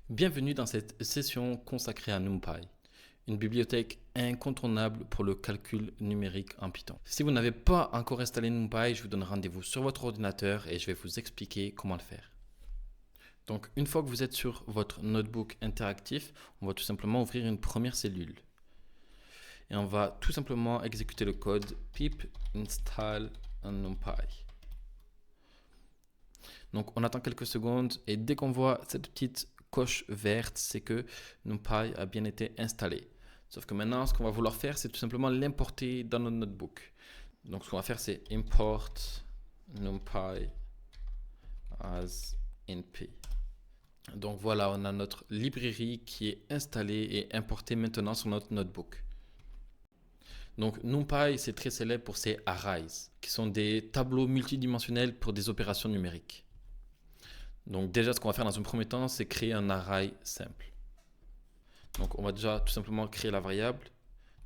Bienvenue dans cette session consacrée à NumPy, une bibliothèque incontournable pour le calcul numérique en Python. Si vous n'avez pas encore installé NumPy, je vous donne rendez-vous sur votre ordinateur et je vais vous expliquer comment le faire. Donc, une fois que vous êtes sur votre notebook interactif, on va tout simplement ouvrir une première cellule. Et on va tout simplement exécuter le code pip install NumPy. Donc, on attend quelques secondes et dès qu'on voit cette petite coche verte, c'est que NumPy a bien été installé. Sauf que maintenant, ce qu'on va vouloir faire, c'est tout simplement l'importer dans notre notebook. Donc, ce qu'on va faire, c'est import NumPy as np. Donc voilà, on a notre librairie qui est installée et importée maintenant sur notre notebook. Donc NumPy, c'est très célèbre pour ses arrays, qui sont des tableaux multidimensionnels pour des opérations numériques. Donc déjà, ce qu'on va faire dans un premier temps, c'est créer un array simple. Donc on va déjà tout simplement créer la variable.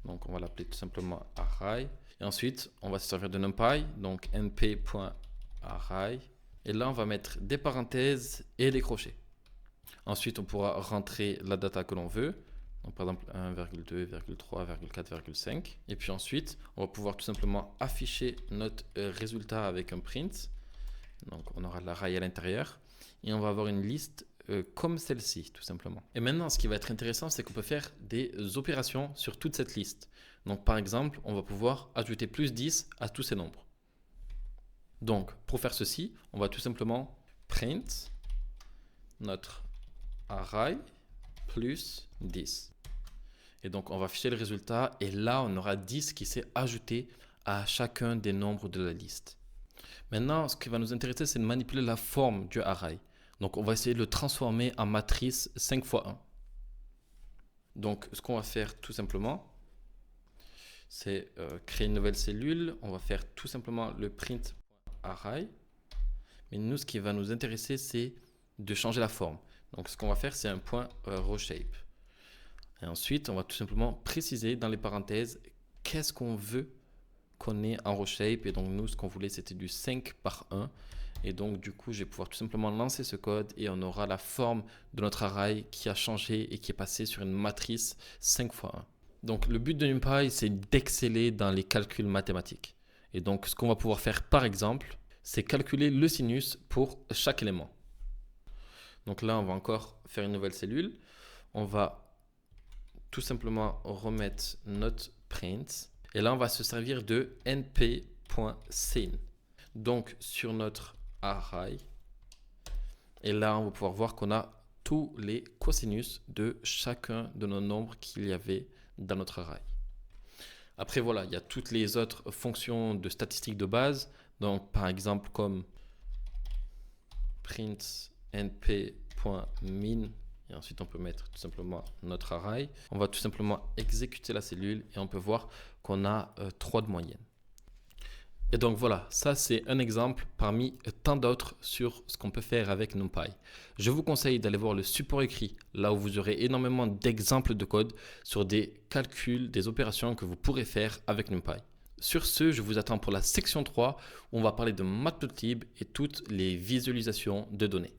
Donc on va l'appeler tout simplement array. Et ensuite, on va se servir de NumPy, donc np.array. Et là, on va mettre des parenthèses et des crochets. Ensuite, on pourra rentrer la data que l'on veut. Donc par exemple 1,2, 3, 4, 5. Et puis ensuite, on va pouvoir tout simplement afficher notre résultat avec un print. Donc on aura l'array à l'intérieur. Et on va avoir une liste comme celle-ci, tout simplement. Et maintenant, ce qui va être intéressant, c'est qu'on peut faire des opérations sur toute cette liste. Donc par exemple, on va pouvoir ajouter plus 10 à tous ces nombres. Donc pour faire ceci, on va tout simplement print notre array plus 10. Et donc on va afficher le résultat et là on aura 10 qui s'est ajouté à chacun des nombres de la liste. Maintenant, ce qui va nous intéresser, c'est de manipuler la forme du array. Donc on va essayer de le transformer en matrice 5 x 1. Donc ce qu'on va faire tout simplement, c'est créer une nouvelle cellule. On va faire tout simplement le print.array. Mais nous, ce qui va nous intéresser, c'est de changer la forme. Donc ce qu'on va faire, c'est un point rowShape. Et ensuite, on va tout simplement préciser dans les parenthèses qu'est-ce qu'on veut qu'on ait en rowShape. Et donc nous, ce qu'on voulait, c'était du 5 par 1. Et donc du coup, je vais pouvoir tout simplement lancer ce code et on aura la forme de notre array qui a changé et qui est passé sur une matrice 5 x 1. Donc le but de NumPy, c'est d'exceller dans les calculs mathématiques. Et donc ce qu'on va pouvoir faire par exemple, c'est calculer le sinus pour chaque élément. Donc là, on va encore faire une nouvelle cellule. On va tout simplement remettre notre print. Et là, on va se servir de np.sin. Donc sur notre array. Et là, on va pouvoir voir qu'on a tous les cosinus de chacun de nos nombres qu'il y avait dans notre array. Après, voilà, il y a toutes les autres fonctions de statistiques de base. Donc, par exemple, comme print np.min. Et ensuite, on peut mettre tout simplement notre array. On va tout simplement exécuter la cellule et on peut voir qu'on a 3 de moyenne. Et donc voilà, ça c'est un exemple parmi tant d'autres sur ce qu'on peut faire avec NumPy. Je vous conseille d'aller voir le support écrit, là où vous aurez énormément d'exemples de code sur des calculs, des opérations que vous pourrez faire avec NumPy. Sur ce, je vous attends pour la section 3 où on va parler de Matplotlib et toutes les visualisations de données.